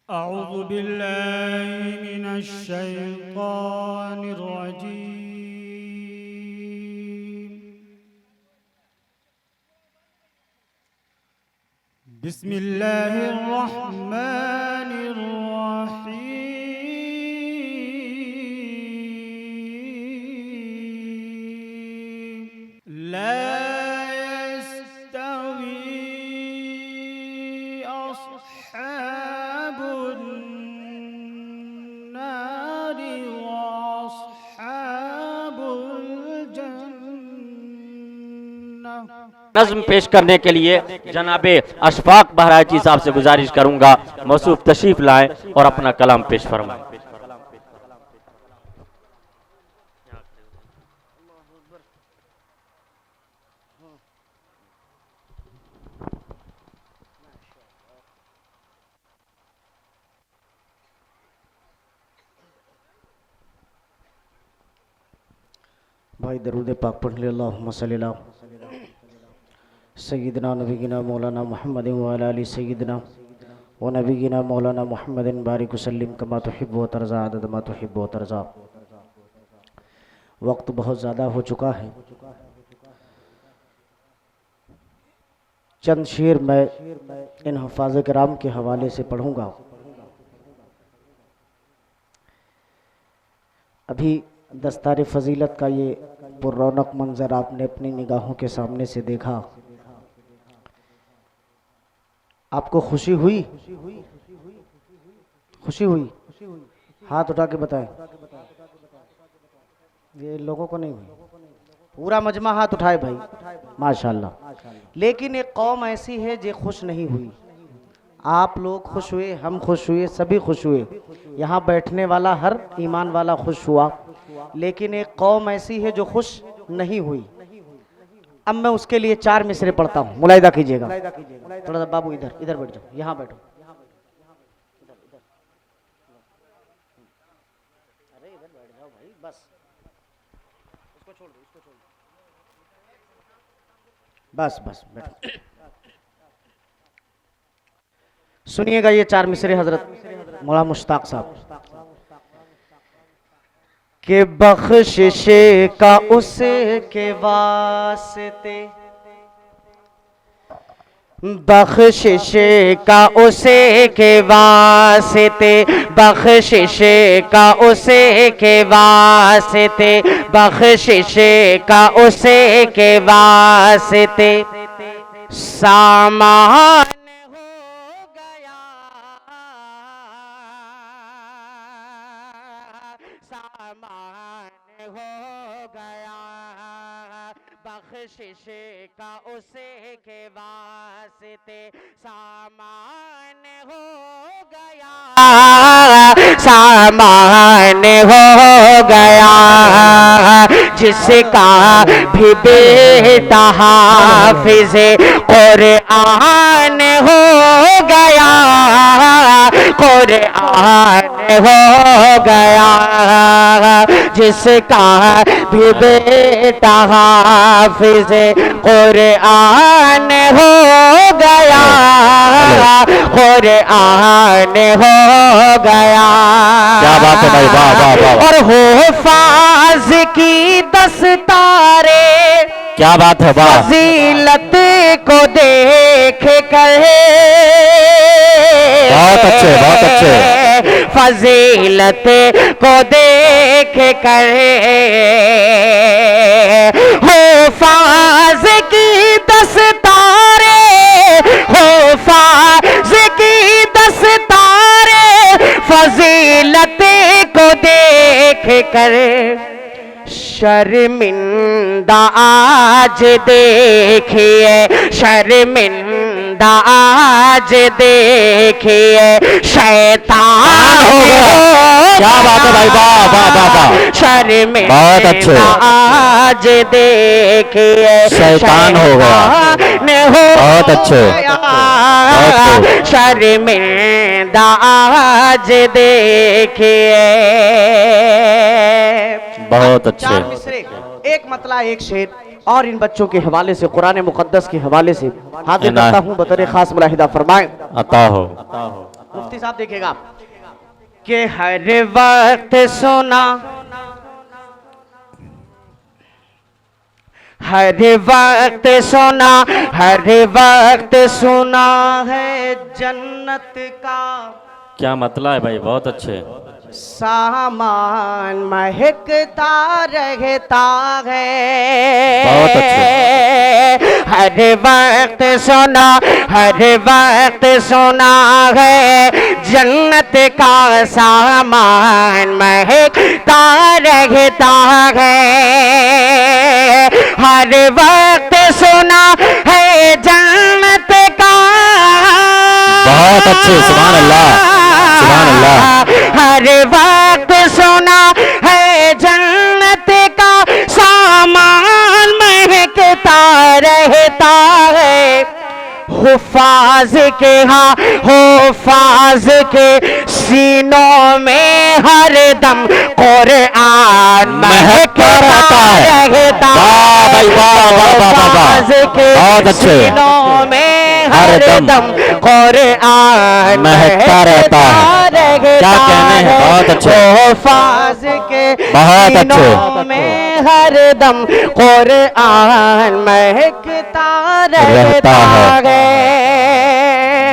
अऊज़ु बिल्लाहि मिनश शैतानिर रजीम। बिस्मिल्लाहिर रहमानिर रहीम। ला यस्तवी अस्हाबुन नारि व अस्हाबुल जन्नह। नज़्म पेश करने के लिए जनाबे अशफाक बहराइची साहब से गुजारिश करूंगा मौसूफ तशरीफ लाएं और अपना कलाम पेश फरमाएं। भाई दरूद पाक पढ़ ले। अल्लाहुम्मा सल्ली अला सय्यिदना नबीना मौलाना मुहम्मद व अला आलि सय्यिदना व नबीना मौलाना मुहम्मदिन बारिक वसल्लिम कमा तुहिब्बु व तरज़ा अदद मा तुहिब्बु व तरज़ा। वक्त बहुत ज़्यादा हो चुका है। चंद शेर मैं इन हफ़ाज़ किराम के हवाले से पढ़ूँगा। अभी दस्तार फ़जीलत का ये पुररौनक मंज़र आपने अपनी निगाहों के सामने से देखा। आपको खुशी हुई? खुशी हुई? हाथ उठा के बताएं। ये लोगों को नहीं हुई। पूरा मजमा हाथ उठाए भाई, माशाल्लाह। लेकिन एक कौम ऐसी है जो खुश नहीं हुई। आप लोग खुश हुए, हम खुश हुए, सभी खुश हुए। यहाँ बैठने वाला हर ईमान वाला खुश हुआ। लेकिन एक कौम ऐसी है जो खुश नहीं हुई। अब मैं उसके लिए 4 मिसरे पढ़ता हूँ, मुलाहिदा कीजिएगा। थोड़ा सा बाबू इधर इधर बैठ जाओ, यहाँ बैठो। अरे इधर बैठ जाओ भाई, बस इसको छोड़ दो, इसको छोड़ दो, बस बस बैठो। सुनिएगा ये 4 मिसरे हजरत मौला मुश्ताक साहब के बख्शिशे का उसे के वास्ते, बख्शिशे का उसे के वास्ते, बख्शिशे का उसे के वास्ते, बख्शिशे का उसे के वास्ते सामान हो गया, बख्शिशे का उसे के वास्ते सामान हो गया, सामान हो गया। जिसका भी बेटा हाफिज़े कुरान हो गया, कुरान हो गया। जिसका भी बेटा हाफिज़े कुरान हो गया, कुरान हो गया। क्या बात है भाई, वाह वाह वाह। और हुफ़ाज़ की दस्तारे, क्या बात है, वाह। फजीलत को देख कर बहुत अच्छे, बहुत अच्छे। फजीलत को देख कर हुफ़ाज़ की दस्तारे, हुफ़ाज़ की दस्तारे फजीलत को देख कर शर्मिंदा आज देखिए, शर्मिंदा आज देखिए शैतान हो गया। क्या बात है भाई, वाह वाह वाह वाह। शर्मिंदा बहुत अच्छे। आज देखिए शैतान हो गया। बहुत अच्छे, शर्मिंदा आज देखिए। बहुत अच्छे। 4 मिसरे, एक मतला एक शेर और इन बच्चों के हवाले से कुरान मुक़द्दस के हवाले से हाजिर करता हूँ। बतौर खास मुलाहिदा फरमाएं। अता हो। मुफ्ती साहब देखिएगा कि हर वक्त सुना, हर वक्त सुना, हर वक्त सुना है जन्नत का क्या मतलब है भाई, बहुत अच्छे। सामान महकता रहता है। बहुत अच्छे। हर वक्त सुना, हर वक्त सुना है जन्नत का सामान महकता रहता है। हर वक्त सुना है जन्नत का। बहुत अच्छे, सुभान अल्लाह, सुभान अल्लाह। हर वक्त सुना है जन्नत का सामान महकता रहता है। हुफाज के हाँ हुफाज के सीनों में हर दम कुरान महकता रहता है। भाई वाह वाह वाह वाह वाह, बहुत अच्छे। सीनों में हर दम कुरान महकता रहता है। क्या कहने हैं, बहुत अच्छे, हुफाज के बहुत अच्छे। सीनों में हर दम कुरान महकता रहता है।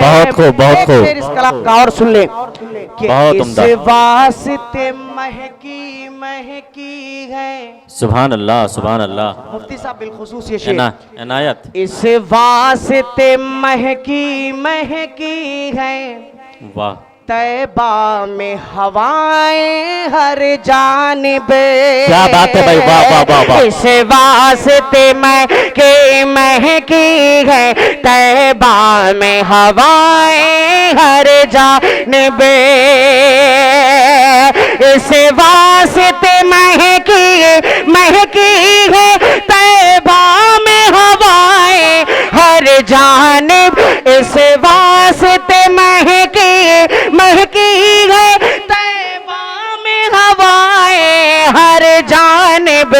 बहुत खूब, बहुत खूब। फिर इस कलाम का और सुन ले कि बहुत इस उम्दा। वास्ते महकी महकी है। सुभान अल्लाह, सुभान अल्लाह। मुफ्ती साहब बिलखुसूस ये शेर, इनायत। इस वास्ते महकी महकी है वाह, तैबा में हवाएं हर जानिब। क्या बात है भाई, वाह वाह वाह वाह। इस वास्ते महकी है तैबा में हवाएं हर जानिब। इस वास्ते महकी है तैबा में हवाएं हर जानिब। इस वास्ते महकी है तैबा में हवाएं हर जानिब।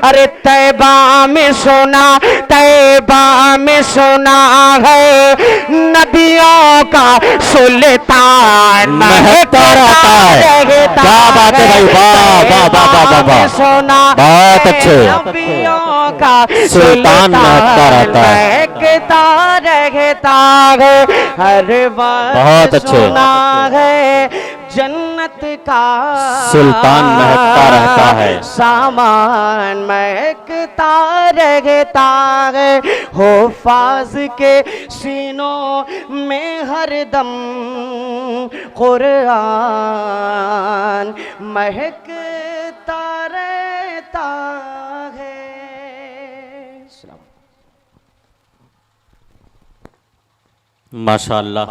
अरे तैबा में सुना, तैबा में सुना है नबियों का सुल्तान महकता रहता है। क्या बात है भाई, वाह वाह वाह वाह वाह वाह, सुना बहुत अच्छे। नबियों का सुल्तान महकता रहता है। महकता रहता है। हर वक्त बहुत अच्छे। सुना है जन्नत का सुल्तान महकता रहता है। सामान महकता रहता है। हुफाज के सीनों में हर दम कुरान महकता रहता है। माशाअल्लाह।